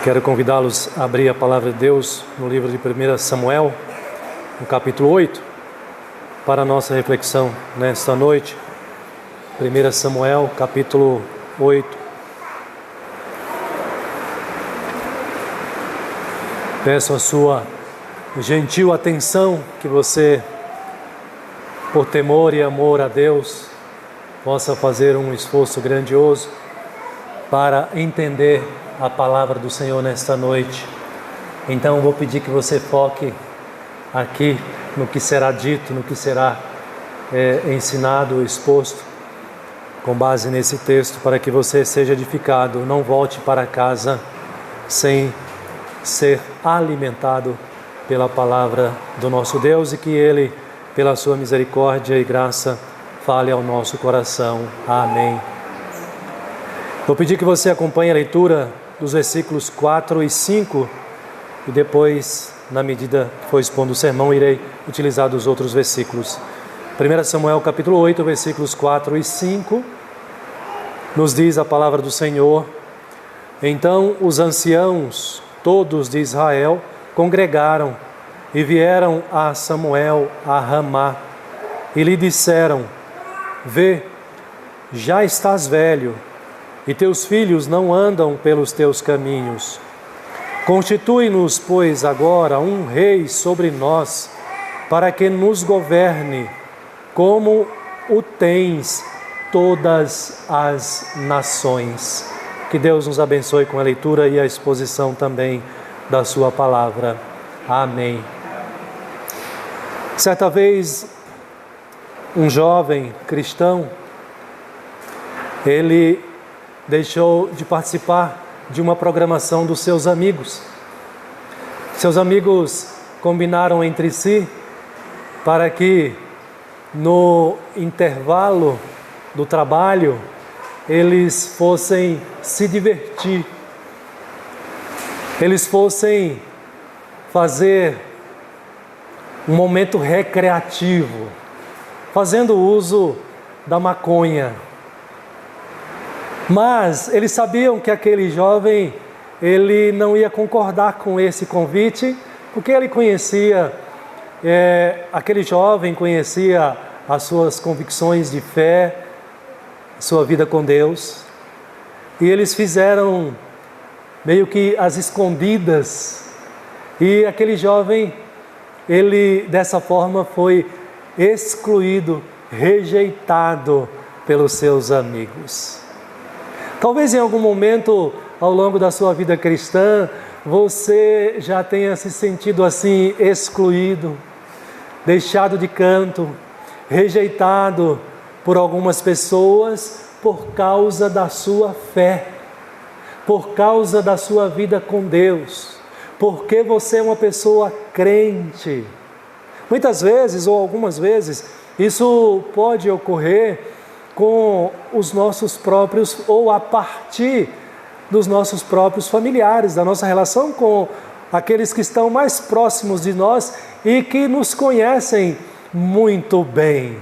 Quero convidá-los a abrir a palavra de Deus no livro de 1 Samuel, no capítulo 8, para a nossa reflexão nesta noite. 1 Samuel, capítulo 8. Peço a sua gentil atenção, que você, por temor e amor a Deus, possa fazer um esforço grandioso para entender a palavra do Senhor nesta noite. Então vou pedir que você foque aqui no que será dito, no que será ensinado, exposto, com base nesse texto, para que você seja edificado. Não volte para casa sem ser alimentado pela palavra do nosso Deus e que Ele, pela sua misericórdia e graça, fale ao nosso coração. Amém. Vou pedir que você acompanhe a leitura dos versículos 4 e 5 e depois, na medida que for expondo o sermão, irei utilizar dos outros versículos. 1 Samuel capítulo 8, versículos 4 e 5, nos diz a palavra do Senhor: Então os anciãos todos de Israel congregaram e vieram a Samuel a Ramá e lhe disseram: Vê, já estás velho, e teus filhos não andam pelos teus caminhos. Constitui-nos, pois, agora um rei sobre nós, para que nos governe, como o tens todas as nações. Que Deus nos abençoe com a leitura e a exposição também da sua palavra. Amém. Certa vez, um jovem cristão, ele deixou de participar de uma programação dos seus amigos. Seus amigos combinaram entre si para que no intervalo do trabalho eles fossem se divertir, eles fossem fazer um momento recreativo, fazendo uso da maconha. Mas eles sabiam que aquele jovem, ele não ia concordar com esse convite, porque ele conhecia, aquele jovem conhecia as suas convicções de fé, sua vida com Deus, e eles fizeram meio que às escondidas, e aquele jovem, ele dessa forma foi excluído, rejeitado pelos seus amigos. Talvez em algum momento ao longo da sua vida cristã, você já tenha se sentido assim excluído, deixado de canto, rejeitado por algumas pessoas por causa da sua fé, por causa da sua vida com Deus, porque você é uma pessoa crente. Muitas vezes ou algumas vezes isso pode ocorrer com os nossos próprios, ou a partir dos nossos próprios familiares, da nossa relação com aqueles que estão mais próximos de nós e que nos conhecem muito bem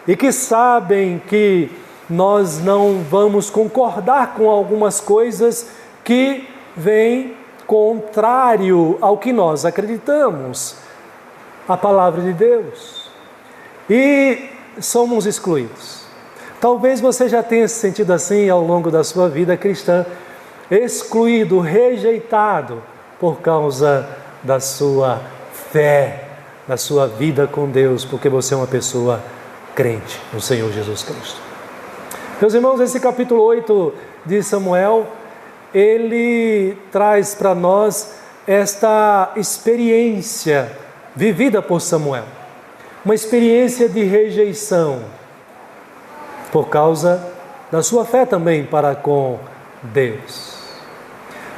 e que sabem que nós não vamos concordar com algumas coisas que vêm contrário ao que nós acreditamos, a palavra de Deus, e somos excluídos. Talvez você já tenha se sentido assim ao longo da sua vida cristã, excluído, rejeitado por causa da sua fé, da sua vida com Deus, porque você é uma pessoa crente no Senhor Jesus Cristo. Meus irmãos, esse capítulo 8 de Samuel, ele traz para nós esta experiência vivida por Samuel, uma experiência de rejeição, por causa da sua fé também para com Deus.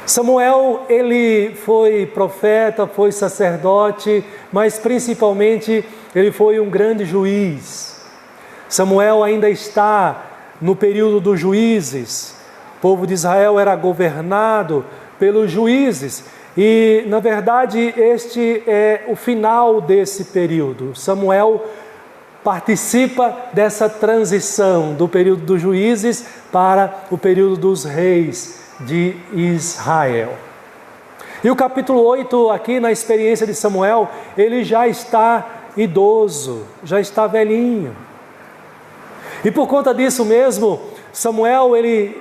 Samuel, ele foi profeta, foi sacerdote, mas principalmente ele foi um grande juiz. Samuel ainda está no período dos juízes. O povo de Israel era governado pelos juízes e, na verdade, este é o final desse período. Samuel participa dessa transição do período dos juízes para o período dos reis de Israel. E o capítulo 8, aqui na experiência de Samuel, ele já está idoso, já está velhinho. E por conta disso mesmo, Samuel, ele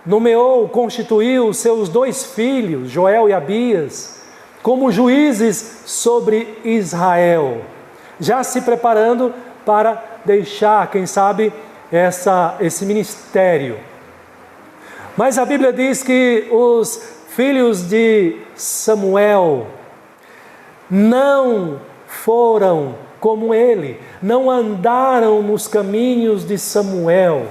nomeou, constituiu seus 2 filhos, Joel e Abias, como juízes sobre Israel, já se preparando para deixar, quem sabe, esse ministério. Mas a Bíblia diz que os filhos de Samuel não foram como ele, não andaram nos caminhos de Samuel,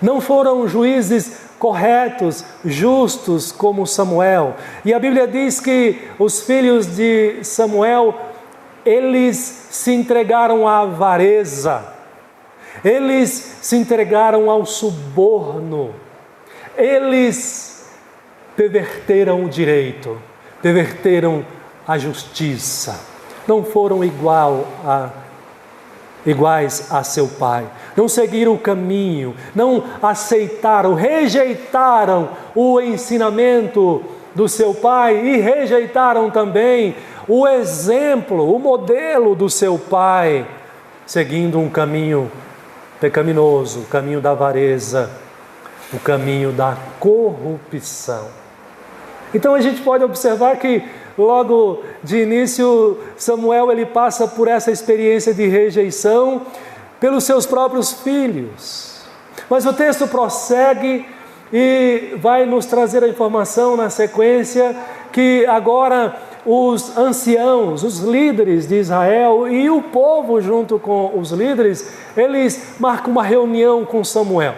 não foram juízes corretos, justos como Samuel. E a Bíblia diz que os filhos de Samuel, eles se entregaram à avareza, eles se entregaram ao suborno, eles perverteram o direito, perverteram a justiça, não foram iguais a seu pai, não seguiram o caminho, não aceitaram, rejeitaram o ensinamento do seu pai e rejeitaram também o exemplo, o modelo do seu pai, seguindo um caminho pecaminoso, o caminho da avareza, o caminho da corrupção. Então a gente pode observar que logo de início Samuel ele passa por essa experiência de rejeição pelos seus próprios filhos. Mas o texto prossegue e vai nos trazer a informação na sequência que agora os anciãos, os líderes de Israel e o povo junto com os líderes, eles marcam uma reunião com Samuel.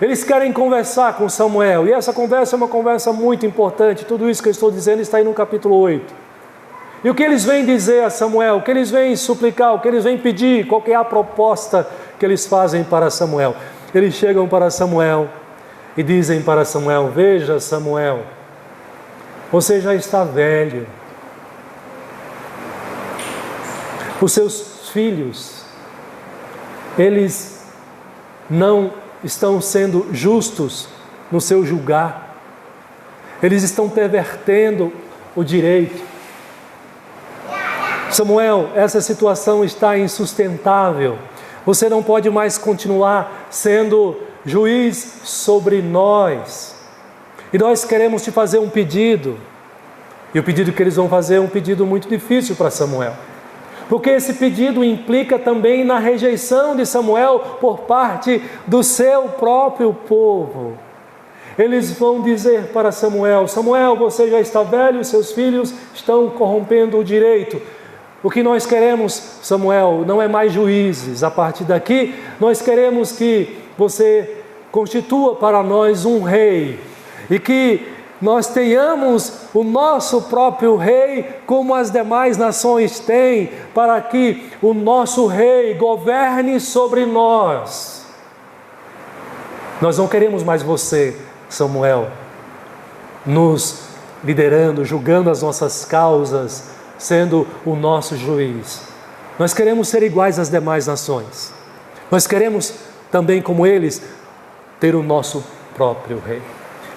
Eles querem conversar com Samuel, e essa conversa é uma conversa muito importante. Tudo isso que eu estou dizendo está aí no capítulo 8. E o que eles vêm dizer a Samuel, o que eles vêm suplicar, o que eles vêm pedir, qual que é a proposta que eles fazem para Samuel? Eles chegam para Samuel e dizem para Samuel: veja, Samuel, você já está velho, os seus filhos, eles não estão sendo justos no seu julgar, eles estão pervertendo o direito. Samuel, essa situação está insustentável, você não pode mais continuar sendo juiz sobre nós, e nós queremos te fazer um pedido, e o pedido que eles vão fazer é um pedido muito difícil para Samuel, porque esse pedido implica também na rejeição de Samuel por parte do seu próprio povo. Eles vão dizer para Samuel: Samuel, você já está velho, seus filhos estão corrompendo o direito. O que nós queremos, Samuel, não é mais juízes. A partir daqui, nós queremos que você constitua para nós um rei, e que nós tenhamos o nosso próprio rei, como as demais nações têm, para que o nosso rei governe sobre nós. Nós não queremos mais você, Samuel, nos liderando, julgando as nossas causas, sendo o nosso juiz. Nós queremos ser iguais às demais nações. Nós queremos também, como eles, ter o nosso próprio rei.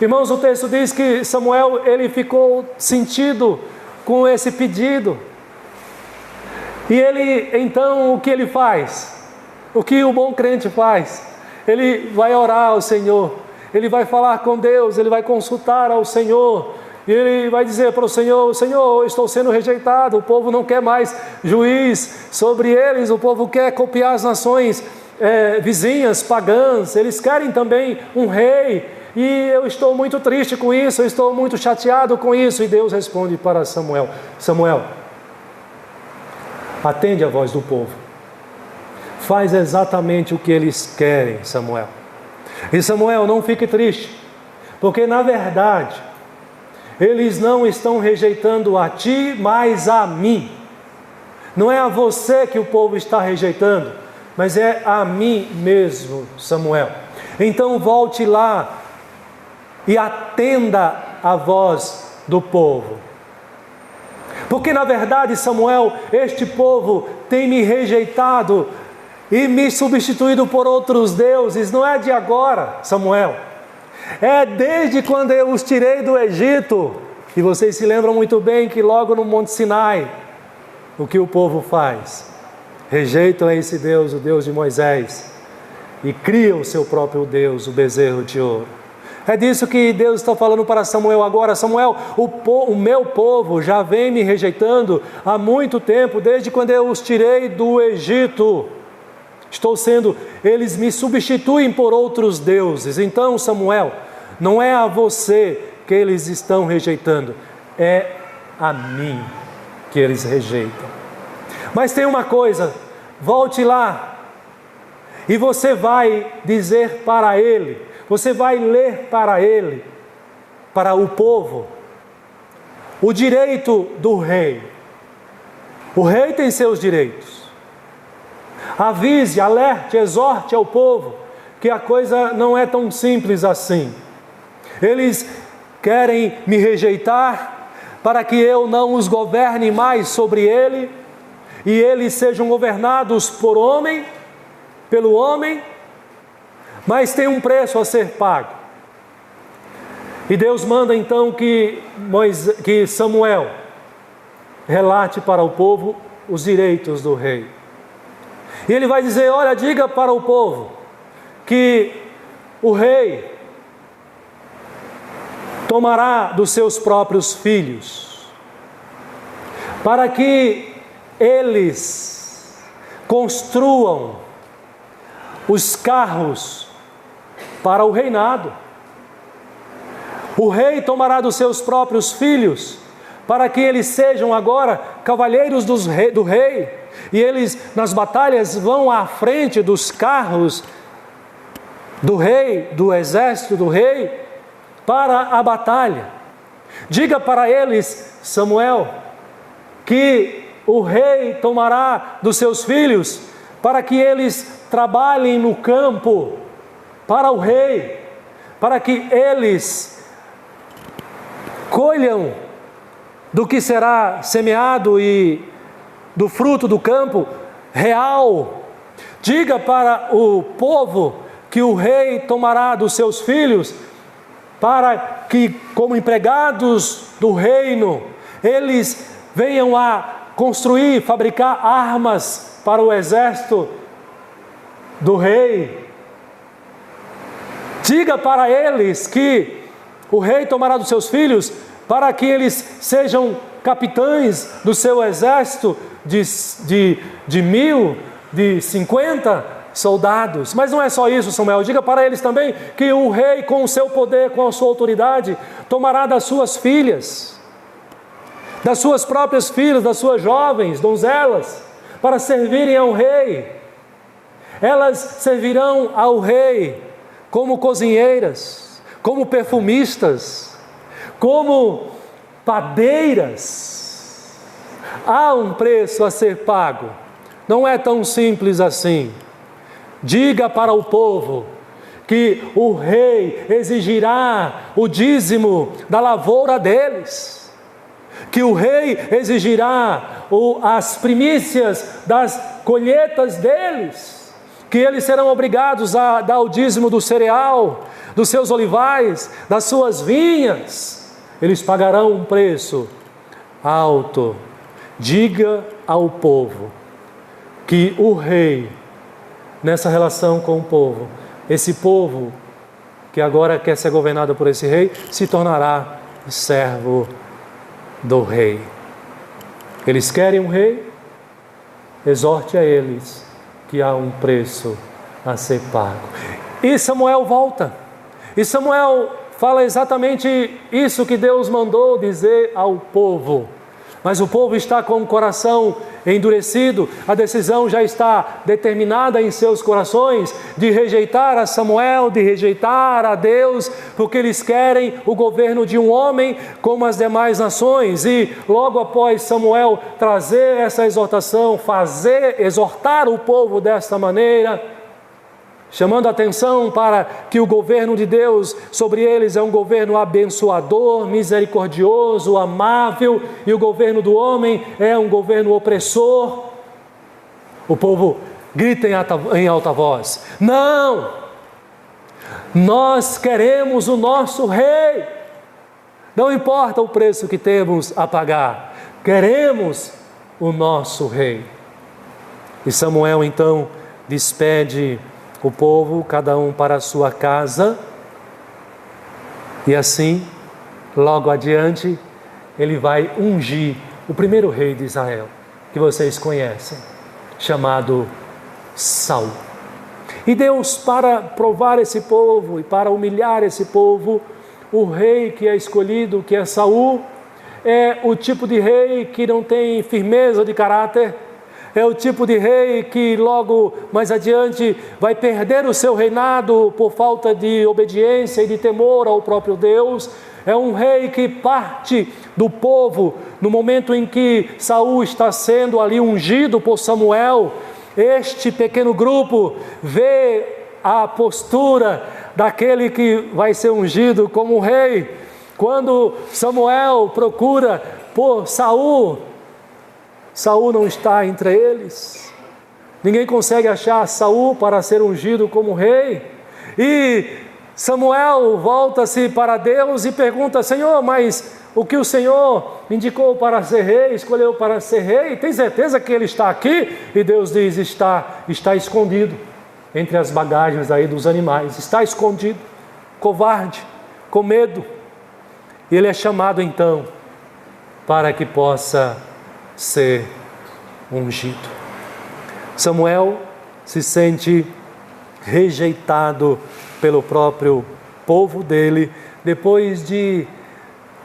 Irmãos, o texto diz que Samuel, ele ficou sentido com esse pedido. E ele, então, o que ele faz? O que o bom crente faz? Ele vai orar ao Senhor, ele vai falar com Deus, ele vai consultar ao Senhor, e ele vai dizer para o Senhor: Senhor, eu estou sendo rejeitado, o povo não quer mais juiz sobre eles, o povo quer copiar as nações vizinhas, pagãs, eles querem também um rei, e eu estou muito triste com isso, eu estou muito chateado com isso. E Deus responde para Samuel: Samuel, atende a voz do povo, faz exatamente o que eles querem, Samuel. E Samuel, não fique triste, porque na verdade eles não estão rejeitando a ti, mas a mim. Não é a você que o povo está rejeitando, mas é a mim mesmo, Samuel. Então volte lá e atenda a voz do povo. Porque na verdade, Samuel, este povo tem me rejeitado e me substituído por outros deuses. Não é de agora, Samuel. É desde quando eu os tirei do Egito. E vocês se lembram muito bem que logo no Monte Sinai, o que o povo faz? Rejeitam esse Deus, o Deus de Moisés, e criam o seu próprio Deus, o bezerro de ouro. É disso que Deus está falando para Samuel agora. Samuel, o meu povo já vem me rejeitando há muito tempo, desde quando eu os tirei do Egito. Eles me substituem por outros deuses. Então, Samuel, não é a você que eles estão rejeitando, é a mim que eles rejeitam. Mas tem uma coisa, volte lá e você vai dizer para ele, você vai ler para ele, para o povo, o direito do rei. O rei tem seus direitos. Avise, alerte, exorte ao povo que a coisa não é tão simples assim. Eles querem me rejeitar para que eu não os governe mais sobre ele e eles sejam governados pelo homem, mas tem um preço a ser pago. E Deus manda então que Samuel relate para o povo os direitos do rei. E ele vai dizer: olha, diga para o povo que o rei tomará dos seus próprios filhos, para que eles construam os carros para o reinado. O rei tomará dos seus próprios filhos, para que eles sejam agora cavalheiros do rei, e eles nas batalhas vão à frente dos carros do rei, do exército do rei, para a batalha. Diga para eles, Samuel, que o rei tomará dos seus filhos para que eles trabalhem no campo para o rei, para que eles colham do que será semeado e do fruto do campo real. Diga para o povo que o rei tomará dos seus filhos para que, como empregados do reino, eles venham a construir, fabricar armas para o exército do rei. Diga para eles que o rei tomará dos seus filhos para que eles sejam capitães do seu exército de 1.000, de 50 soldados. Mas não é só isso, Samuel. Diga para eles também que o rei, com o seu poder, com a sua autoridade, tomará das suas filhas, das suas próprias filhas, das suas jovens donzelas, para servirem ao rei. Elas servirão ao rei como cozinheiras, como perfumistas, como padeiras. Há um preço a ser pago. Não é tão simples assim. Diga para o povo que o rei exigirá o dízimo da lavoura deles, que o rei exigirá as primícias das colheitas deles, que eles serão obrigados a dar o dízimo do cereal, dos seus olivais, das suas vinhas. Eles pagarão um preço alto. Diga ao povo que o rei, nessa relação com o povo, esse povo que agora quer ser governado por esse rei, se tornará servo do rei. Eles querem um rei? Exorte a eles que há um preço a ser pago. E Samuel volta. E Samuel fala exatamente isso que Deus mandou dizer ao povo. Mas o povo está com o coração endurecido, a decisão já está determinada em seus corações de rejeitar a Samuel, de rejeitar a Deus, porque eles querem o governo de um homem como as demais nações. E logo após Samuel trazer essa exortação, exortar o povo desta maneira, chamando a atenção para que o governo de Deus sobre eles é um governo abençoador, misericordioso, amável, e o governo do homem é um governo opressor. O povo grita em alta voz: não! Nós queremos o nosso rei. Não importa o preço que temos a pagar, queremos o nosso rei. E Samuel então despede o povo, cada um para a sua casa. E assim, logo adiante, ele vai ungir o primeiro rei de Israel, que vocês conhecem, chamado Saul. E Deus, para provar esse povo e para humilhar esse povo, o rei que é escolhido, que é Saul, é o tipo de rei que não tem firmeza de caráter, é o tipo de rei que logo mais adiante vai perder o seu reinado por falta de obediência e de temor ao próprio Deus. É um rei que parte do povo no momento em que Saul está sendo ali ungido por Samuel. Este pequeno grupo vê a postura daquele que vai ser ungido como rei. Quando Samuel procura por Saul, Saul não está entre eles. Ninguém consegue achar Saul para ser ungido como rei. E Samuel volta-se para Deus e pergunta: Senhor, mas o que o Senhor indicou para ser rei, escolheu para ser rei, tem certeza que ele está aqui? E Deus diz: está escondido entre as bagagens aí dos animais, está escondido, covarde, com medo. E ele é chamado então para que possa ser ungido. Samuel se sente rejeitado pelo próprio povo dele, depois de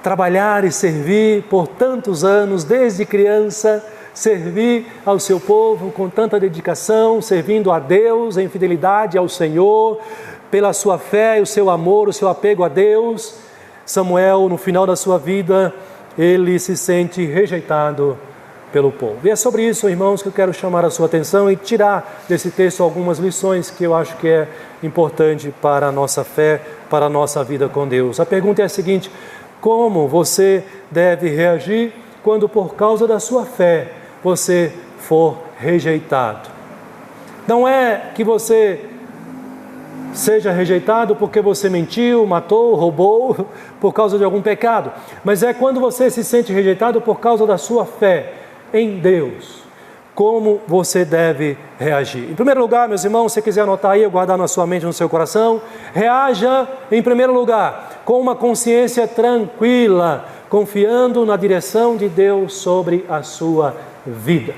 trabalhar e servir por tantos anos, desde criança, servir ao seu povo com tanta dedicação, servindo a Deus em fidelidade ao Senhor, pela sua fé, o seu amor, o seu apego a Deus. Samuel, no final da sua vida, ele se sente rejeitado pelo povo. E é sobre isso, irmãos, que eu quero chamar a sua atenção e tirar desse texto algumas lições que eu acho que é importante para a nossa fé, para a nossa vida com Deus. A pergunta é a seguinte: como você deve reagir quando por causa da sua fé você for rejeitado? Não é que você seja rejeitado porque você mentiu, matou, roubou, por causa de algum pecado, mas é quando você se sente rejeitado por causa da sua fé em Deus. Como você deve reagir? Em primeiro lugar, meus irmãos, se você quiser anotar aí, guardar na sua mente, no seu coração, reaja em primeiro lugar com uma consciência tranquila, confiando na direção de Deus sobre a sua vida.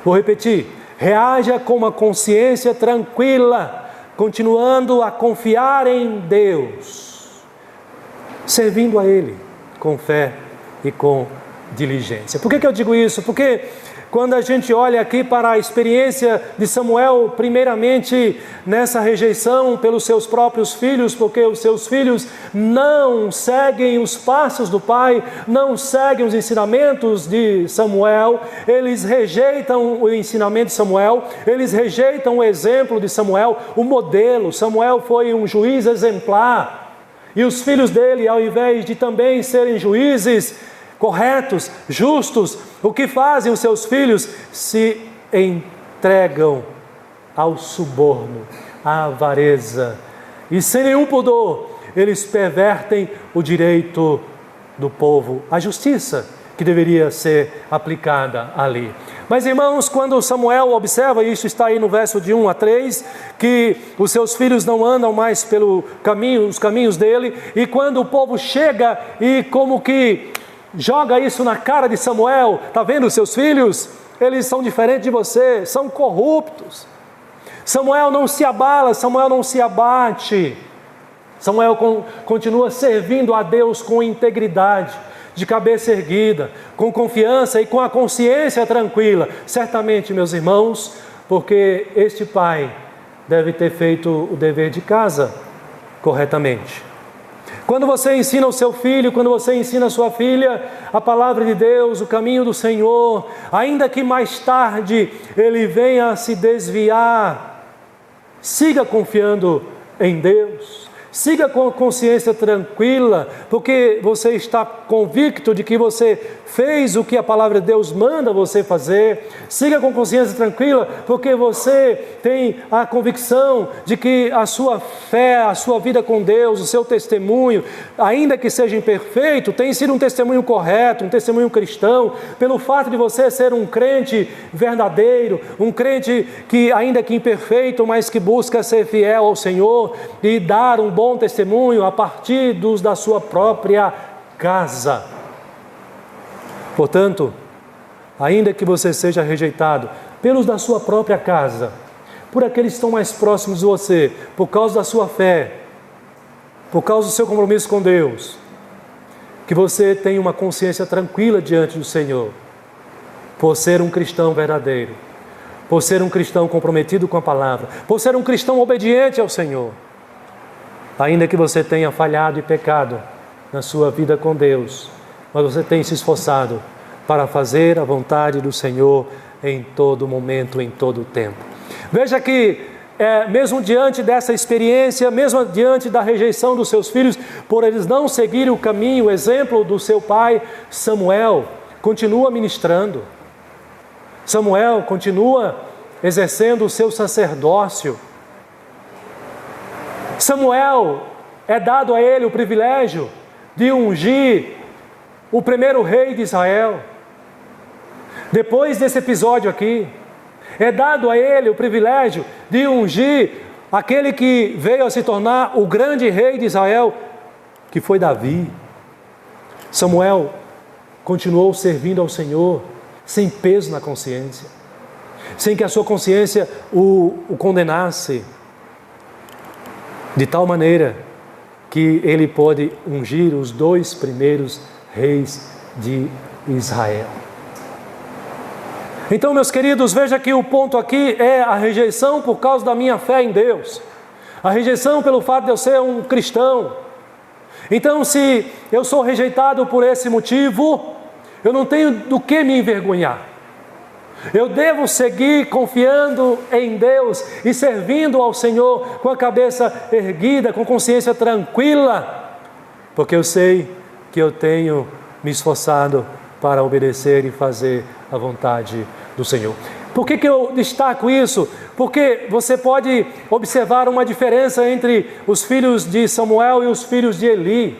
Vou repetir: reaja com uma consciência tranquila, continuando a confiar em Deus, servindo a Ele com fé e com diligência. Por que eu digo isso? Porque quando a gente olha aqui para a experiência de Samuel, primeiramente nessa rejeição pelos seus próprios filhos, porque os seus filhos não seguem os passos do pai, não seguem os ensinamentos de Samuel, eles rejeitam o ensinamento de Samuel, eles rejeitam o exemplo de Samuel, o modelo. Samuel foi um juiz exemplar, e os filhos dele, ao invés de também serem juízes corretos, justos, o que fazem os seus filhos? Se entregam ao suborno, à avareza, e sem nenhum pudor, eles pervertem o direito do povo, a justiça que deveria ser aplicada ali. Mas, irmãos, quando Samuel observa, isso está aí no verso de 1 a 3, que os seus filhos não andam mais pelo caminho, os caminhos dele, e quando o povo chega e como que joga isso na cara de Samuel: está vendo os seus filhos? Eles são diferentes de você, são corruptos. Samuel não se abala, Samuel não se abate. Samuel continua servindo a Deus com integridade, de cabeça erguida, com confiança e com a consciência tranquila. Certamente, meus irmãos, porque este pai deve ter feito o dever de casa corretamente. Quando você ensina o seu filho, quando você ensina a sua filha a palavra de Deus, o caminho do Senhor, ainda que mais tarde ele venha a se desviar, siga confiando em Deus, Siga com a consciência tranquila, porque você está convicto de que você fez o que a palavra de Deus manda você fazer. Siga com consciência tranquila, porque você tem a convicção de que a sua fé, a sua vida com Deus, o seu testemunho, ainda que seja imperfeito, tem sido um testemunho correto, um testemunho cristão, pelo fato de você ser um crente verdadeiro, um crente que, ainda que imperfeito, mas que busca ser fiel ao Senhor e dar um bom testemunho a partir da sua própria casa. Portanto, ainda que você seja rejeitado pelos da sua própria casa, por aqueles que estão mais próximos de você, por causa da sua fé, por causa do seu compromisso com Deus, que você tenha uma consciência tranquila diante do Senhor, por ser um cristão verdadeiro, por ser um cristão comprometido com a palavra, por ser um cristão obediente ao Senhor. Ainda que você tenha falhado e pecado na sua vida com Deus, mas você tem se esforçado para fazer a vontade do Senhor em todo momento, em todo tempo. Veja que, mesmo diante dessa experiência, mesmo diante da rejeição dos seus filhos, por eles não seguirem o caminho, o exemplo do seu pai, Samuel continua ministrando. Samuel continua exercendo o seu sacerdócio. Samuel é dado a ele o privilégio de ungir o primeiro rei de Israel. Depois desse episódio aqui, é dado a ele o privilégio de ungir aquele que veio a se tornar o grande rei de Israel, que foi Davi. Samuel continuou servindo ao Senhor sem peso na consciência, sem que a sua consciência o condenasse, de tal maneira que ele pôde ungir os 2 primeiros reis de Israel. Então, meus queridos, veja que o ponto aqui é a rejeição por causa da minha fé em Deus, a rejeição pelo fato de eu ser um cristão. Então, se eu sou rejeitado por esse motivo, eu não tenho do que me envergonhar. Eu devo seguir confiando em Deus e servindo ao Senhor com a cabeça erguida, com consciência tranquila, porque eu sei que eu tenho me esforçado para obedecer e fazer a vontade do Senhor. Por que eu destaco isso? Porque você pode observar uma diferença entre os filhos de Samuel e os filhos de Eli.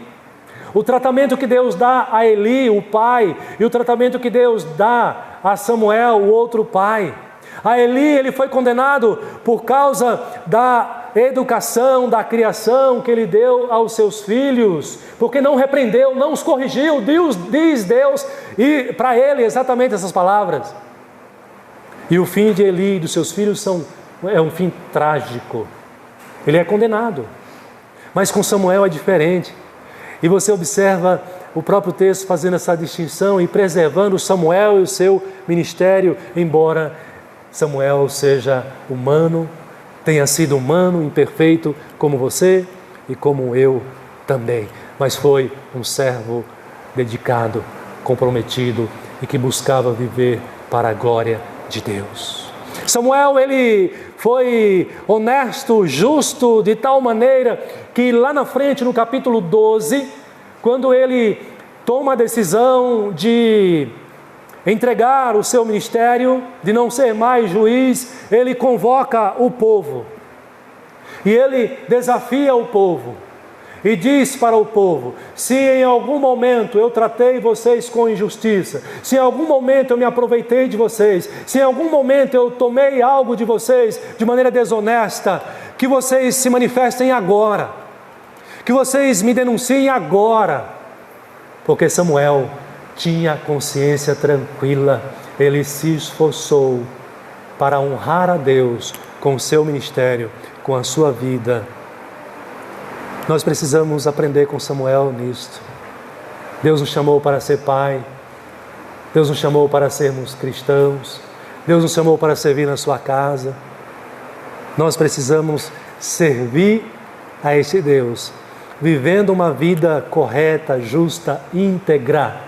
O tratamento que Deus dá a Eli, o pai, e o tratamento que Deus dá a Samuel, o outro pai. A Eli, ele foi condenado por causa da educação, da criação que ele deu aos seus filhos, porque não repreendeu, não os corrigiu. Diz Deus e para ele exatamente essas palavras. E o fim de Eli e dos seus filhos é um fim trágico. Ele é condenado. Mas com Samuel é diferente. E você observa o próprio texto fazendo essa distinção e preservando Samuel e o seu ministério, embora Samuel seja humano, tenha sido humano, imperfeito como você e como eu também. Mas foi um servo dedicado, comprometido e que buscava viver para a glória de Deus. Samuel, ele foi honesto, justo, de tal maneira que lá na frente, no capítulo 12, quando ele toma a decisão de entregar o seu ministério, de não ser mais juiz, ele convoca o povo. E ele desafia o povo. E diz para o povo: se em algum momento eu tratei vocês com injustiça, se em algum momento eu me aproveitei de vocês, se em algum momento eu tomei algo de vocês de maneira desonesta, que vocês se manifestem agora, que vocês me denunciem agora. Porque Samuel tinha consciência tranquila, ele se esforçou para honrar a Deus com o seu ministério, com a sua vida. Nós precisamos aprender com Samuel nisto. Deus nos chamou para ser pai, Deus nos chamou para sermos cristãos, Deus nos chamou para servir na sua casa. Nós precisamos servir a este Deus, vivendo uma vida correta, justa, íntegra,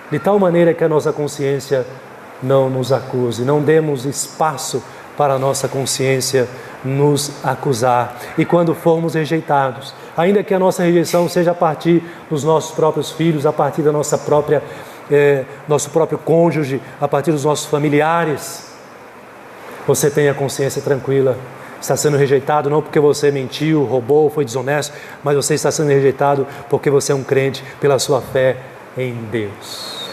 de tal maneira que a nossa consciência não nos acuse, não demos espaço para a nossa consciência nos acusar. E quando formos rejeitados, ainda que a nossa rejeição seja a partir dos nossos próprios filhos, a partir da nosso próprio cônjuge, a partir dos nossos familiares. Você tenha consciência tranquila. Está sendo rejeitado não porque você mentiu, roubou, foi desonesto, mas você está sendo rejeitado porque você é um crente pela sua fé em Deus.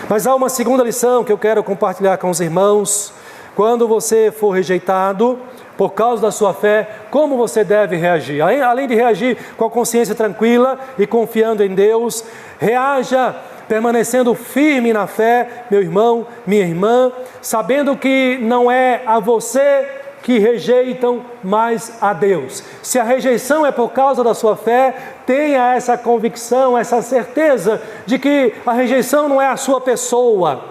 Mas há uma segunda lição que eu quero compartilhar com os irmãos. Quando você for rejeitado por causa da sua fé, como você deve reagir? Além de reagir com a consciência tranquila e confiando em Deus, reaja permanecendo firme na fé, meu irmão, minha irmã, sabendo que não é a você que rejeitam, mas a Deus. Se a rejeição é por causa da sua fé, tenha essa convicção, essa certeza de que a rejeição não é a sua pessoa,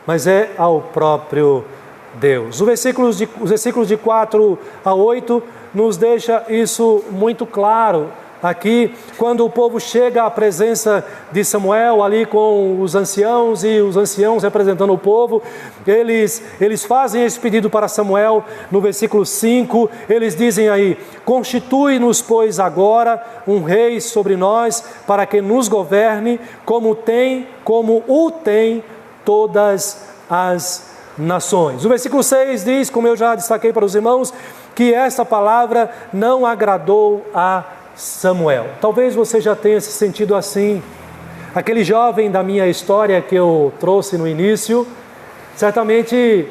mas é ao próprio Deus. Os versículos de 4 a 8 nos deixa isso muito claro. Aqui, quando o povo chega à presença de Samuel, ali com os anciãos e os anciãos representando o povo, eles fazem esse pedido para Samuel. No versículo 5, eles dizem aí: constitui-nos, pois, agora um rei sobre nós, para que nos governe, como o tem todas as nações. O versículo 6 diz, como eu já destaquei para os irmãos, que essa palavra não agradou a Samuel. Talvez você já tenha se sentido assim. Aquele jovem da minha história que eu trouxe no início, certamente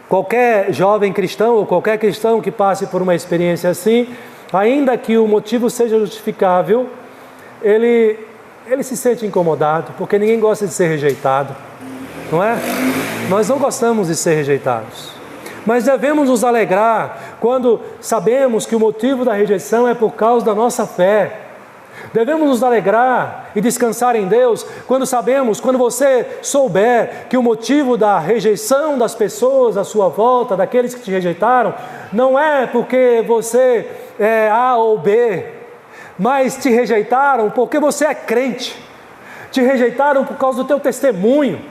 qualquer jovem cristão ou qualquer cristão que passe por uma experiência assim, ainda que o motivo seja justificável, ele se sente incomodado, porque ninguém gosta de ser rejeitado, não é? Nós não gostamos de ser rejeitados. Mas devemos nos alegrar quando sabemos que o motivo da rejeição é por causa da nossa fé. Devemos nos alegrar e descansar em Deus quando você souber que o motivo da rejeição das pessoas à sua volta, daqueles que te rejeitaram, não é porque você é A ou B, mas te rejeitaram porque você é crente, te rejeitaram por causa do teu testemunho,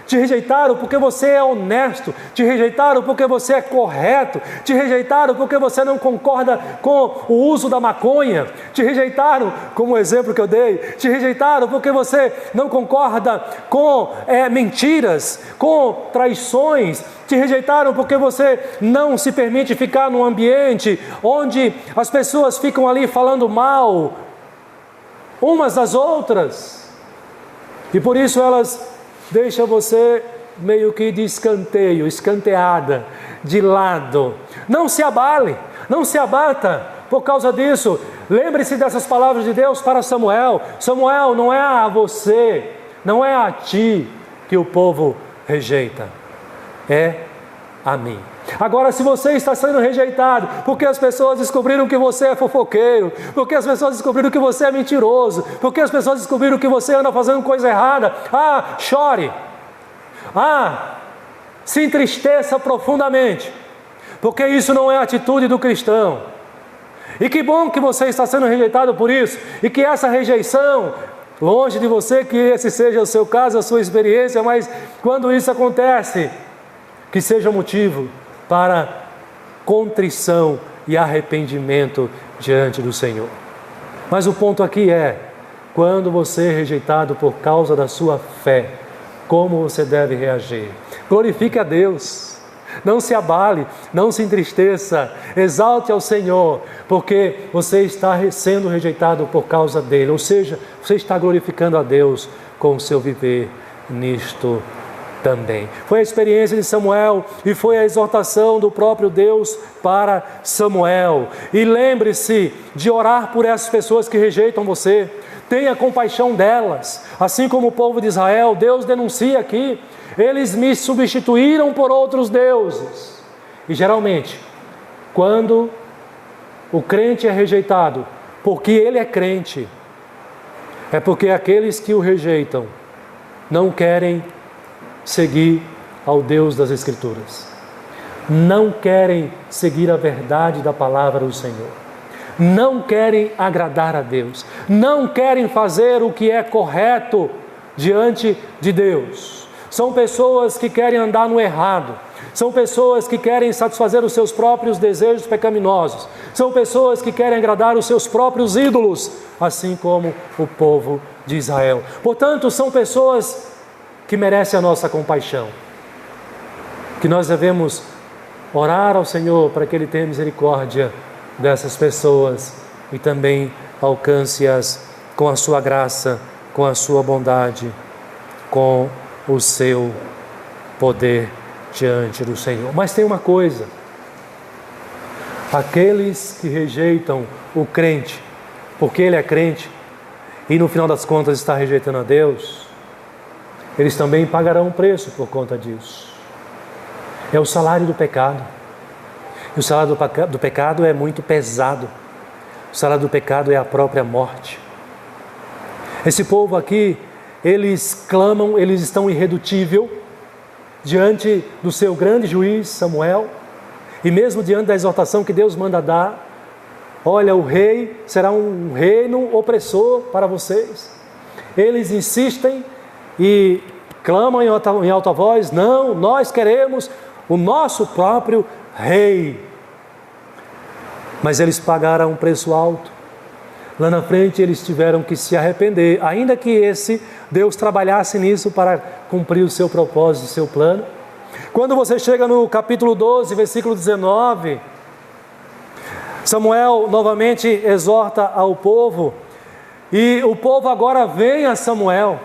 te rejeitaram porque você é honesto, te rejeitaram porque você é correto, te rejeitaram porque você não concorda com o uso da maconha, te rejeitaram, como o exemplo que eu dei, te rejeitaram porque você não concorda com mentiras, com traições, te rejeitaram porque você não se permite ficar num ambiente onde as pessoas ficam ali falando mal umas das outras, e por isso elas deixa você meio que de escanteio, escanteada, de lado. Não se abale, não se abata por causa disso. Lembre-se dessas palavras de Deus para Samuel. Samuel, não é a você, não é a ti que o povo rejeita, é a mim. Agora, se você está sendo rejeitado porque as pessoas descobriram que você é fofoqueiro, porque as pessoas descobriram que você é mentiroso, porque as pessoas descobriram que você anda fazendo coisa errada, chore, se entristeça profundamente, porque isso não é a atitude do cristão. E que bom que você está sendo rejeitado por isso, e que essa rejeição, longe de você que esse seja o seu caso, a sua experiência, mas quando isso acontece, que seja motivo para contrição e arrependimento diante do Senhor. Mas o ponto aqui é, quando você é rejeitado por causa da sua fé, como você deve reagir? Glorifique a Deus, não se abale, não se entristeça, exalte ao Senhor, porque você está sendo rejeitado por causa dele, ou seja, você está glorificando a Deus com o seu viver nisto também. Foi a experiência de Samuel e foi a exortação do próprio Deus para Samuel. E lembre-se de orar por essas pessoas que rejeitam você. Tenha compaixão delas. Assim como o povo de Israel, Deus denuncia aqui: eles me substituíram por outros deuses. E geralmente, quando o crente é rejeitado, porque ele é crente, é porque aqueles que o rejeitam não querem seguir ao Deus das Escrituras, não querem seguir a verdade da palavra do Senhor, não querem agradar a Deus, não querem fazer o que é correto diante de Deus. São pessoas que querem andar no errado. São pessoas que querem satisfazer os seus próprios desejos pecaminosos. São pessoas que querem agradar os seus próprios ídolos, assim como o povo de Israel. Portanto, são pessoas que merecem a nossa compaixão, que nós devemos orar ao Senhor para que Ele tenha misericórdia dessas pessoas e também alcance-as com a sua graça, com a sua bondade, com o seu poder diante do Senhor. Mas tem uma coisa: aqueles que rejeitam o crente, porque ele é crente, e no final das contas está rejeitando a Deus, eles também pagarão um preço por conta disso. É o salário do pecado. E o salário do pecado é muito pesado. O salário do pecado é a própria morte. Esse povo aqui, eles clamam, eles estão irredutível diante do seu grande juiz Samuel, e mesmo diante da exortação que Deus manda dar: olha, o rei será um reino opressor para vocês. Eles insistem e clamam em alta voz: não, nós queremos o nosso próprio rei. Mas eles pagaram um preço alto. Lá na frente eles tiveram que se arrepender, ainda que esse Deus trabalhasse nisso para cumprir o seu propósito, o seu plano. Quando você chega no capítulo 12, versículo 19, Samuel novamente exorta ao povo, e o povo agora vem a Samuel.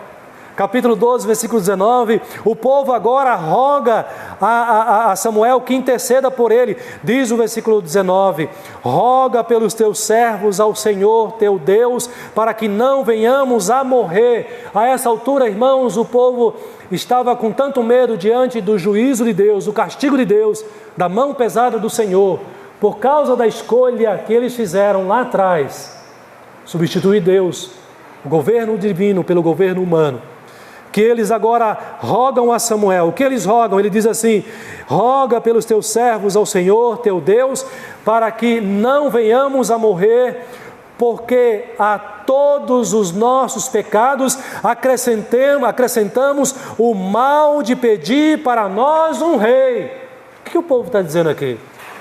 Capítulo 12, versículo 19, o povo agora roga a Samuel que interceda por ele. Diz o versículo 19: roga pelos teus servos ao Senhor teu Deus, para que não venhamos a morrer. A essa altura, irmãos, o povo estava com tanto medo diante do juízo de Deus, do castigo de Deus, da mão pesada do Senhor, por causa da escolha que eles fizeram lá atrás, substituir Deus, o governo divino, pelo governo humano, que eles agora rogam a Samuel. O que eles rogam? Ele diz assim: roga pelos teus servos ao Senhor teu Deus, para que não venhamos a morrer, porque a todos os nossos pecados acrescentamos o mal de pedir para nós um rei. O que o povo está dizendo aqui?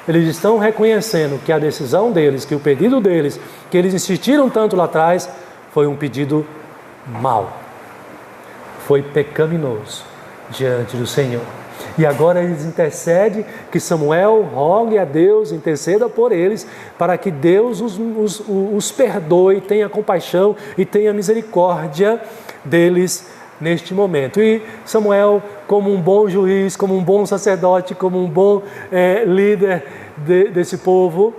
Eles estão reconhecendo que a decisão deles, que o pedido deles, que eles insistiram tanto lá atrás, foi um pedido mau, foi pecaminoso diante do Senhor. E agora eles intercedem que Samuel rogue a Deus, interceda por eles, para que Deus os perdoe, tenha compaixão e tenha misericórdia deles neste momento. E Samuel, como um bom juiz, como um bom sacerdote, como um bom líder desse povo,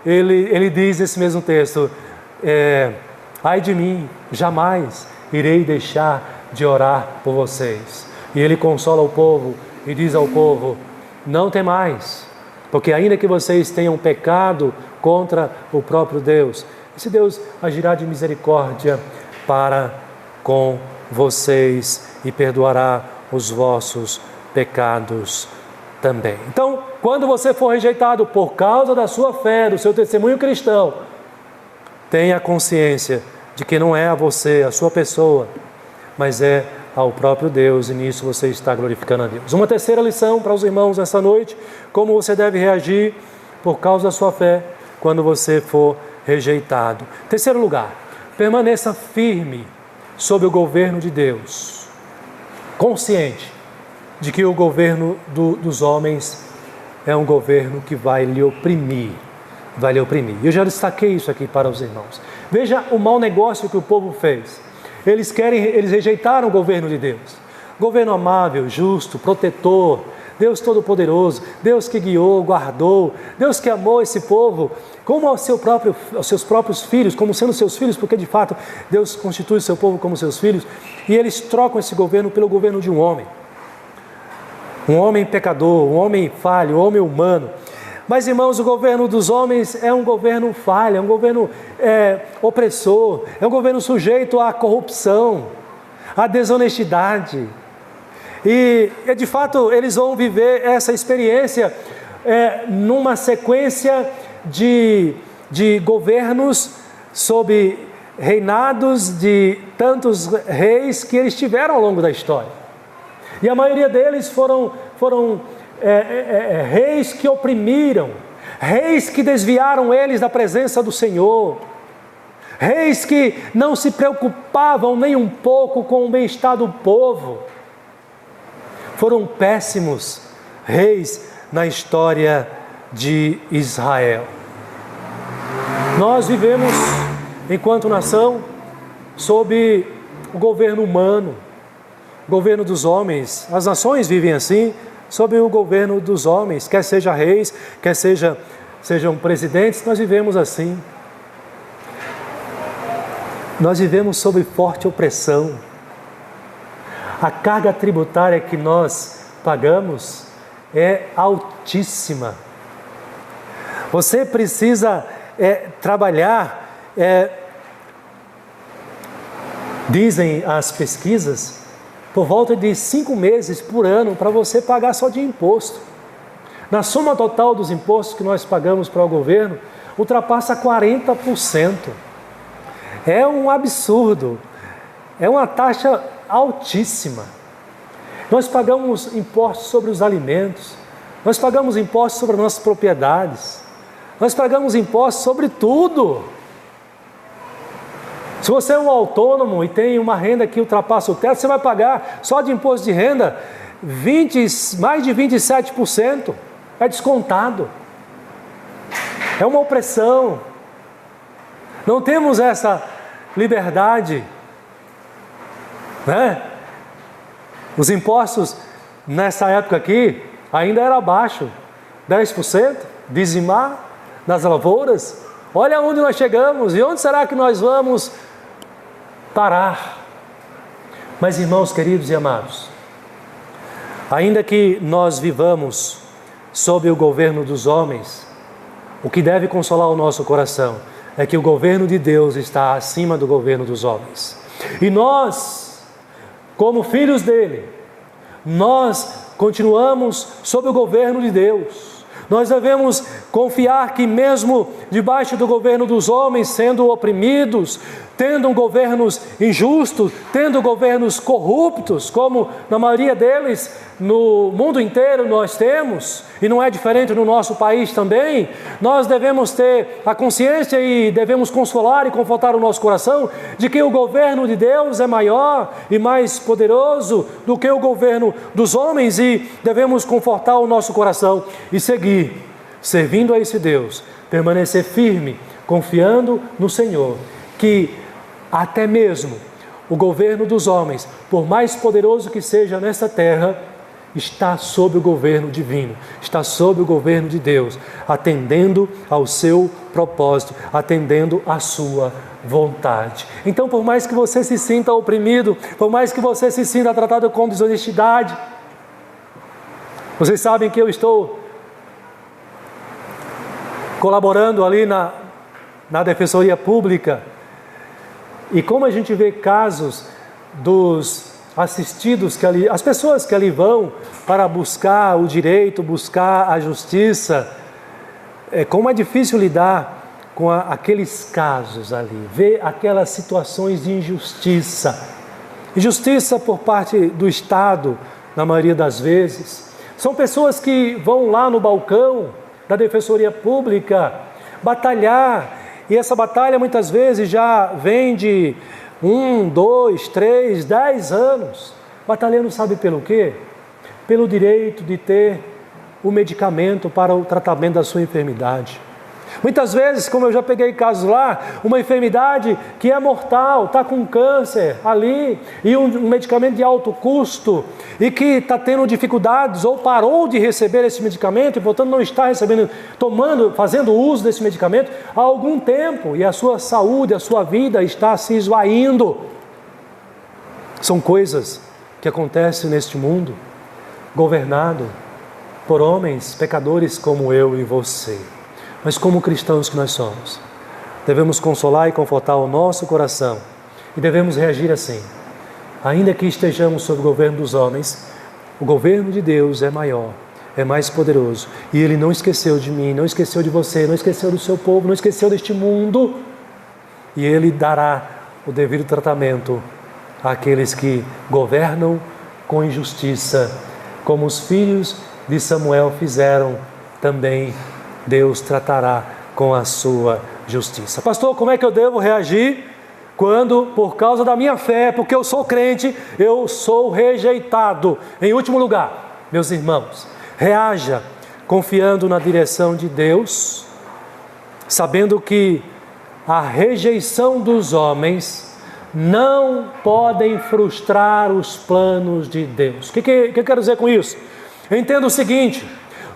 ele diz nesse mesmo texto: ai de mim, jamais irei deixar de orar por vocês. E ele consola o povo e diz ao povo: não temais, porque ainda que vocês tenham pecado contra o próprio Deus, esse Deus agirá de misericórdia para com vocês e perdoará os vossos pecados também. Então, quando você for rejeitado por causa da sua fé, do seu testemunho cristão, tenha consciência de que não é a você, a sua pessoa, mas é ao próprio Deus, e nisso você está glorificando a Deus. Uma terceira lição para os irmãos nessa noite: como você deve reagir por causa da sua fé quando você for rejeitado. Terceiro lugar, permaneça firme sob o governo de Deus, consciente de que o governo dos homens é um governo que vai lhe oprimir, Eu já destaquei isso aqui para os irmãos. Veja o mau negócio que o povo fez. Eles rejeitaram o governo de Deus. Governo amável, justo, protetor, Deus todo-poderoso, Deus que guiou, guardou, Deus que amou esse povo como aos seus próprios filhos, como sendo seus filhos, porque de fato Deus constitui o seu povo como seus filhos, e eles trocam esse governo pelo governo de um homem pecador, um homem falho, um homem humano. Mas, irmãos, o governo dos homens é um governo falho, é um governo opressor, é um governo sujeito à corrupção, à desonestidade. E, de fato, eles vão viver essa experiência numa sequência de governos sob reinados de tantos reis que eles tiveram ao longo da história. E a maioria deles foram reis que oprimiram, reis que desviaram eles da presença do Senhor, reis que não se preocupavam nem um pouco com o bem-estar do povo. Foram péssimos reis na história de Israel. Nós vivemos, enquanto nação, sob o governo humano, o governo dos homens. As nações vivem assim, sob o governo dos homens, quer seja reis, quer sejam presidentes, nós vivemos assim. Nós vivemos sob forte opressão. A carga tributária que nós pagamos é altíssima. Você precisa trabalhar, dizem as pesquisas, por volta de 5 meses por ano para você pagar só de imposto. Na soma total dos impostos que nós pagamos para o governo, ultrapassa 40%. É um absurdo, é uma taxa altíssima. Nós pagamos impostos sobre os alimentos, nós pagamos impostos sobre as nossas propriedades, nós pagamos impostos sobre tudo. Se você é um autônomo e tem uma renda que ultrapassa o teto, você vai pagar só de imposto de renda mais de 27%. É descontado. É uma opressão. Não temos essa liberdade, né? Os impostos nessa época aqui ainda era baixo, 10%, dizimar nas lavouras. Olha onde nós chegamos e onde será que nós vamos parar? Mas, irmãos queridos e amados, ainda que nós vivamos sob o governo dos homens, o que deve consolar o nosso coração é que o governo de Deus está acima do governo dos homens. E nós, como filhos dele, nós continuamos sob o governo de Deus. Nós devemos confiar que mesmo debaixo do governo dos homens, sendo oprimidos, tendo governos injustos, tendo governos corruptos, como na maioria deles no mundo inteiro nós temos, e não é diferente no nosso país também, nós devemos ter a consciência e devemos consolar e confortar o nosso coração de que o governo de Deus é maior e mais poderoso do que o governo dos homens, e devemos confortar o nosso coração e seguir, servindo a esse Deus, permanecer firme, confiando no Senhor, que até mesmo o governo dos homens, por mais poderoso que seja nesta terra, está sob o governo divino, está sob o governo de Deus, atendendo ao seu propósito, atendendo à sua vontade. Então, por mais que você se sinta oprimido, por mais que você se sinta tratado com desonestidade, vocês sabem que eu estou colaborando ali na Defensoria Pública, e como a gente vê casos dos assistidos que ali, as pessoas que ali vão para buscar o direito, buscar a justiça, como é difícil lidar com aqueles casos ali, ver aquelas situações de injustiça por parte do Estado, na maioria das vezes. São pessoas que vão lá no balcão da Defensoria Pública batalhar, e essa batalha muitas vezes já vem de 1, 2, 3, 10 anos, batalhando sabe pelo quê? Pelo direito de ter o medicamento para o tratamento da sua enfermidade. Muitas vezes, como eu já peguei casos lá, uma enfermidade que é mortal, está com câncer ali, e um medicamento de alto custo, e que está tendo dificuldades, ou parou de receber esse medicamento, e portanto não está recebendo, fazendo uso desse medicamento há algum tempo, e a sua saúde, a sua vida está se esvaindo. São coisas que acontecem neste mundo, governado por homens, pecadores como eu e você. Mas como cristãos que nós somos, devemos consolar e confortar o nosso coração, e devemos reagir assim. Ainda que estejamos sob o governo dos homens, o governo de Deus é maior, é mais poderoso, e Ele não esqueceu de mim, não esqueceu de você, não esqueceu do seu povo, não esqueceu deste mundo, e Ele dará o devido tratamento àqueles que governam com injustiça, como os filhos de Samuel fizeram, também Deus tratará com a sua justiça. Pastor, como é que eu devo reagir quando, por causa da minha fé, porque eu sou crente, eu sou rejeitado? Em último lugar, meus irmãos, reaja confiando na direção de Deus, sabendo que a rejeição dos homens não podem frustrar os planos de Deus. O que eu quero dizer com isso? Eu entendo o seguinte: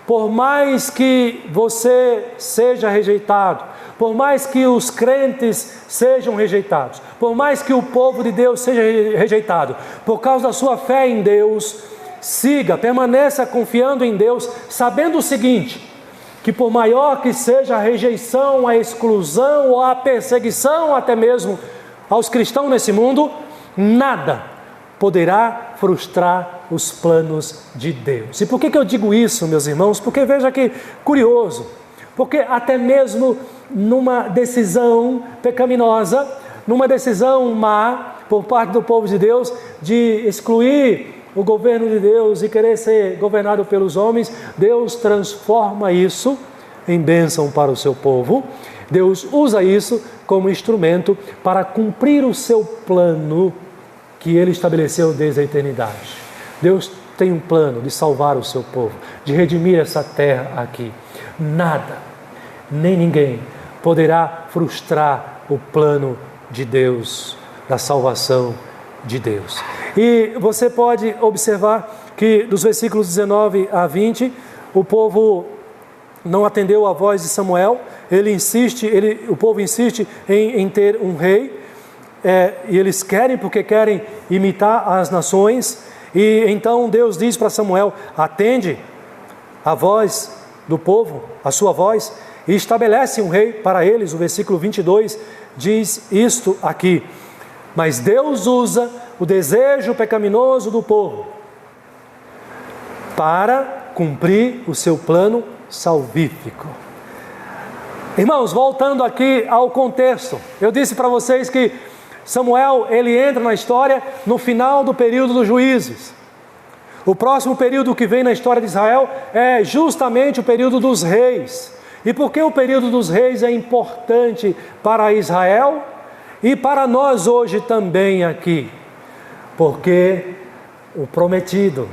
por mais que você seja rejeitado, por mais que os crentes sejam rejeitados, por mais que o povo de Deus seja rejeitado, por causa da sua fé em Deus, siga, permaneça confiando em Deus, sabendo o seguinte: que por maior que seja a rejeição, a exclusão ou a perseguição até mesmo aos cristãos nesse mundo, nada poderá frustrar os planos de Deus. E por que eu digo isso, meus irmãos? Porque veja que curioso, porque até mesmo numa decisão pecaminosa, numa decisão má por parte do povo de Deus de excluir o governo de Deus e querer ser governado pelos homens, Deus transforma isso em bênção para o seu povo. Deus usa isso como instrumento para cumprir o seu plano que Ele estabeleceu desde a eternidade. Deus tem um plano de salvar o seu povo, de redimir essa terra aqui. Nada, nem ninguém poderá frustrar o plano de Deus, da salvação de Deus. E você pode observar que dos versículos 19 a 20, o povo não atendeu a voz de Samuel. O povo insiste em ter um rei, e eles querem, porque querem imitar as nações. E então Deus diz para Samuel: atende a voz do povo, a sua voz, e estabelece um rei para eles. O versículo 22 diz isto aqui: mas Deus usa o desejo pecaminoso do povo para cumprir o seu plano salvífico. Irmãos, voltando aqui ao contexto, eu disse para vocês que Samuel, ele entra na história no final do período dos juízes. O próximo período que vem na história de Israel é justamente o período dos reis. E por que o período dos reis é importante para Israel e para nós hoje também aqui? Porque o prometido,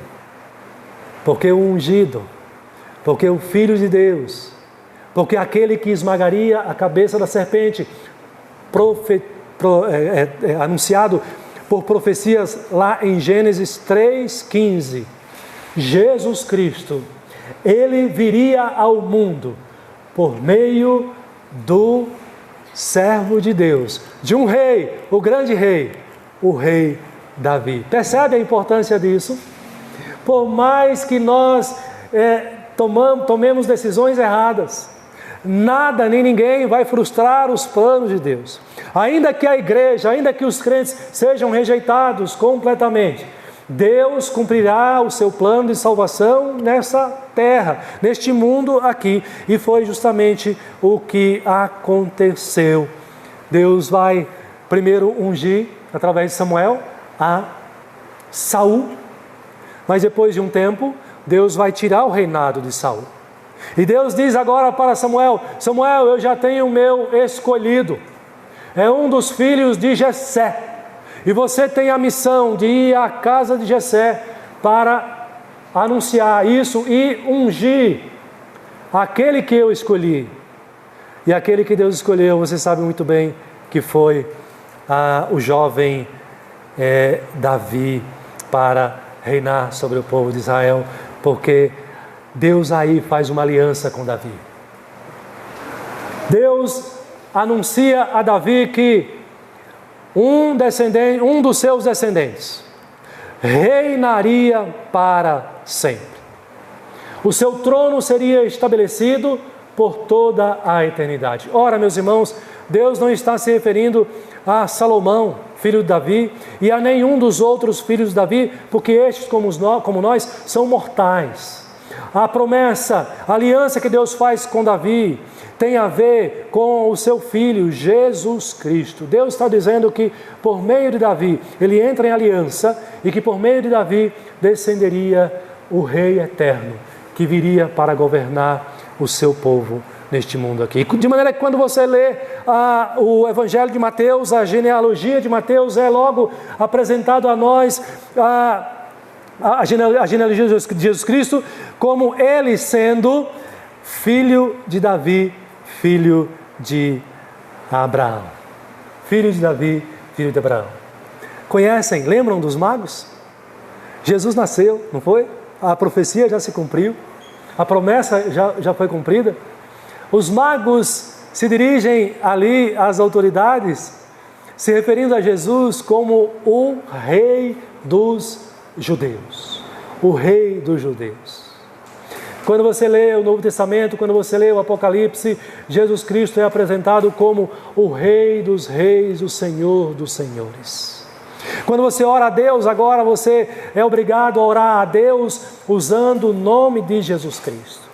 porque o ungido, porque o Filho de Deus, porque aquele que esmagaria a cabeça da serpente, anunciado por profecias lá em Gênesis 3,15, Jesus Cristo, Ele viria ao mundo por meio do servo de Deus, de um rei, o grande rei, o rei Davi. Percebe a importância disso? Por mais que nós tomemos decisões erradas, nada nem ninguém vai frustrar os planos de Deus. Ainda que a igreja, ainda que os crentes sejam rejeitados completamente, Deus cumprirá o seu plano de salvação nessa terra, neste mundo aqui. E foi justamente o que aconteceu. Deus vai primeiro ungir, através de Samuel, a Saul. Mas depois de um tempo, Deus vai tirar o reinado de Saul. E Deus diz agora para Samuel: Samuel, eu já tenho o meu escolhido. É um dos filhos de Jessé. E você tem a missão de ir à casa de Jessé para anunciar isso e ungir aquele que eu escolhi. E aquele que Deus escolheu, você sabe muito bem que foi o jovem Davi, para reinar sobre o povo de Israel, porque Deus aí faz uma aliança com Davi. Deus anuncia a Davi que um dos seus descendentes reinaria para sempre. O seu trono seria estabelecido por toda a eternidade. Ora, meus irmãos, Deus não está se referindo a Salomão, filho de Davi, e a nenhum dos outros filhos de Davi, porque estes, como nós, são mortais. A promessa, a aliança que Deus faz com Davi, tem a ver com o seu Filho, Jesus Cristo. Deus está dizendo que por meio de Davi, ele entra em aliança e que por meio de Davi descenderia o Rei eterno, que viria para governar o seu povo neste mundo aqui. De maneira que quando você lê o Evangelho de Mateus, a genealogia de Mateus, é logo apresentado a nós a genealogia de Jesus Cristo como ele sendo filho de Davi, filho de Abraão. Filho de Davi, filho de Abraão. Conhecem, lembram dos magos? Jesus nasceu, não foi? A profecia já se cumpriu, a promessa já foi cumprida. Os magos se dirigem ali às autoridades, se referindo a Jesus como o Rei dos Judeus. O Rei dos Judeus. Quando você lê o Novo Testamento, quando você lê o Apocalipse, Jesus Cristo é apresentado como o Rei dos Reis, o Senhor dos Senhores. Quando você ora a Deus, agora você é obrigado a orar a Deus usando o nome de Jesus Cristo.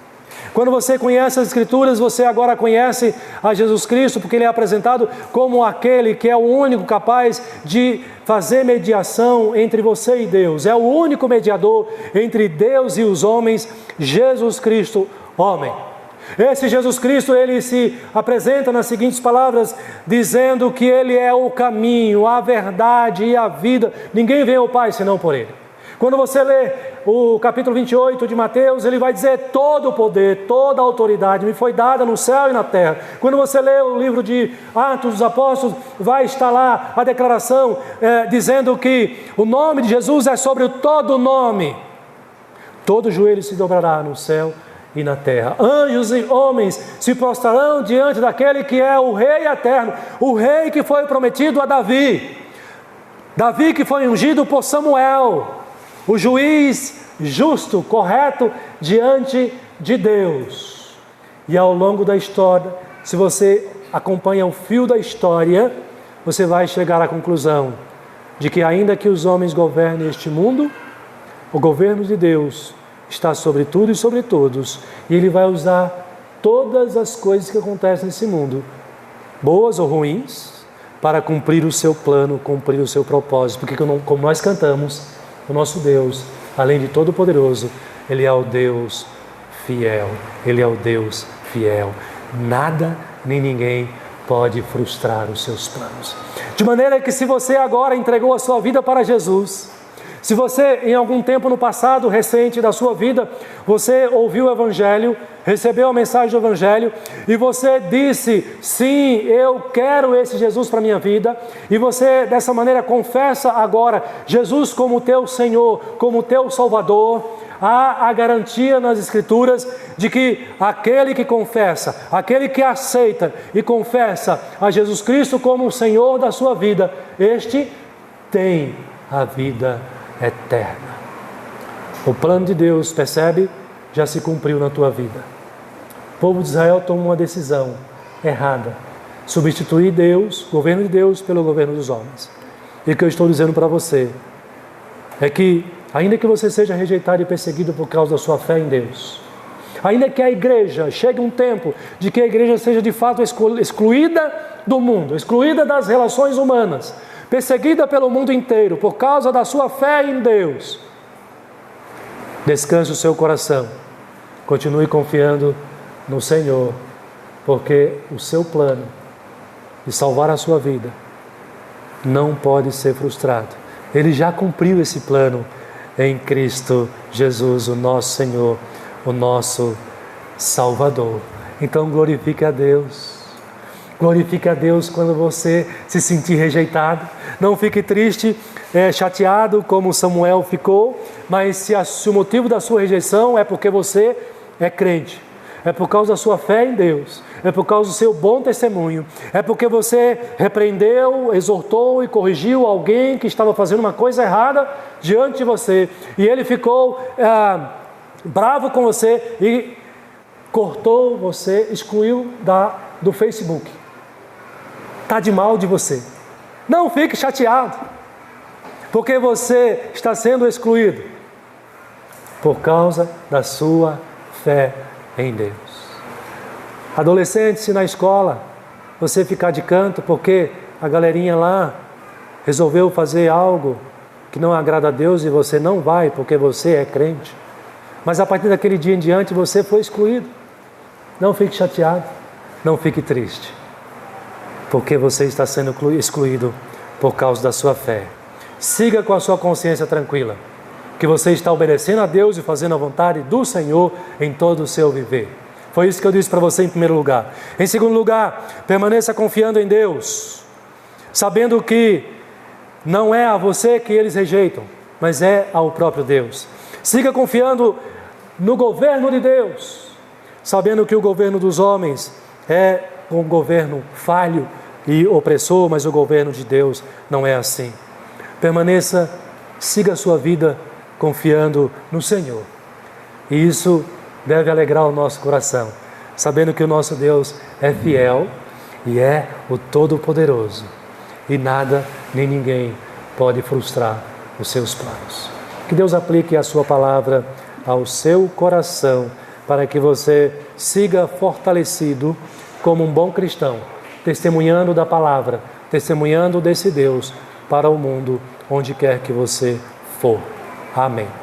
Quando você conhece as Escrituras, você agora conhece a Jesus Cristo, porque Ele é apresentado como aquele que é o único capaz de fazer mediação entre você e Deus. É o único mediador entre Deus e os homens, Jesus Cristo, homem. Esse Jesus Cristo, Ele se apresenta nas seguintes palavras, dizendo que Ele é o caminho, a verdade e a vida. Ninguém vem ao Pai senão por Ele. Quando você lê o capítulo 28 de Mateus, ele vai dizer: todo o poder, toda a autoridade me foi dada no céu e na terra. Quando você lê o livro de Atos dos Apóstolos, vai estar lá a declaração dizendo que o nome de Jesus é sobre todo nome. Todo joelho se dobrará no céu e na terra. Anjos e homens se prostrarão diante daquele que é o Rei eterno, o Rei que foi prometido a Davi. Davi que foi ungido por Samuel, o juiz justo, correto, diante de Deus. E ao longo da história, se você acompanha o fio da história, você vai chegar à conclusão de que ainda que os homens governem este mundo, o governo de Deus está sobre tudo e sobre todos, e Ele vai usar todas as coisas que acontecem nesse mundo, boas ou ruins, para cumprir o seu plano, cumprir o seu propósito, porque como nós cantamos, o nosso Deus, além de todo-poderoso, Ele é o Deus fiel. Ele é o Deus fiel. Nada nem ninguém pode frustrar os seus planos. De maneira que se você agora entregou a sua vida para Jesus, se você em algum tempo no passado recente da sua vida, você ouviu o Evangelho, recebeu a mensagem do Evangelho e você disse: sim, eu quero esse Jesus para a minha vida, e você dessa maneira confessa agora Jesus como teu Senhor, como teu Salvador, há a garantia nas Escrituras de que aquele que confessa, aquele que aceita e confessa a Jesus Cristo como o Senhor da sua vida, este tem a vida eterna. O plano de Deus, percebe, já se cumpriu na tua vida. O povo de Israel tomou uma decisão errada: substituir Deus, o governo de Deus, pelo governo dos homens. E o que eu estou dizendo para você é que, ainda que você seja rejeitado e perseguido por causa da sua fé em Deus, ainda que a igreja, chegue um tempo de que a igreja seja de fato excluída do mundo, excluída das relações humanas, perseguida pelo mundo inteiro por causa da sua fé em Deus, descanse o seu coração, continue confiando no Senhor, porque o seu plano de salvar a sua vida não pode ser frustrado. Ele já cumpriu esse plano em Cristo Jesus, o nosso Senhor, o nosso Salvador. Então glorifique a Deus. Glorifique a Deus quando você se sentir rejeitado. Não fique triste, chateado como Samuel ficou, mas se o motivo da sua rejeição é porque você é crente, é por causa da sua fé em Deus, é por causa do seu bom testemunho, é porque você repreendeu, exortou e corrigiu alguém que estava fazendo uma coisa errada diante de você, e ele ficou bravo com você e cortou você, excluiu do Facebook. Está de mal de você. Não fique chateado, porque você está sendo excluído por causa da sua fé em Deus. Adolescente, se na escola você ficar de canto porque a galerinha lá resolveu fazer algo que não agrada a Deus e você não vai porque você é crente, mas a partir daquele dia em diante você foi excluído, não fique chateado, não fique triste, porque você está sendo excluído por causa da sua fé. Siga com a sua consciência tranquila, que você está obedecendo a Deus e fazendo a vontade do Senhor em todo o seu viver. Foi isso que eu disse para você em primeiro lugar. Em segundo lugar, permaneça confiando em Deus, sabendo que não é a você que eles rejeitam, mas é ao próprio Deus. Siga confiando no governo de Deus, sabendo que o governo dos homens é um governo falho e opressor, mas o governo de Deus não é assim. Permaneça, siga a sua vida confiando no Senhor. E isso deve alegrar o nosso coração, sabendo que o nosso Deus é fiel e é o Todo-Poderoso. E nada nem ninguém pode frustrar os seus planos. Que Deus aplique a sua palavra ao seu coração, para que você siga fortalecido como um bom cristão, testemunhando da palavra, testemunhando desse Deus para o mundo, onde quer que você for. Amém.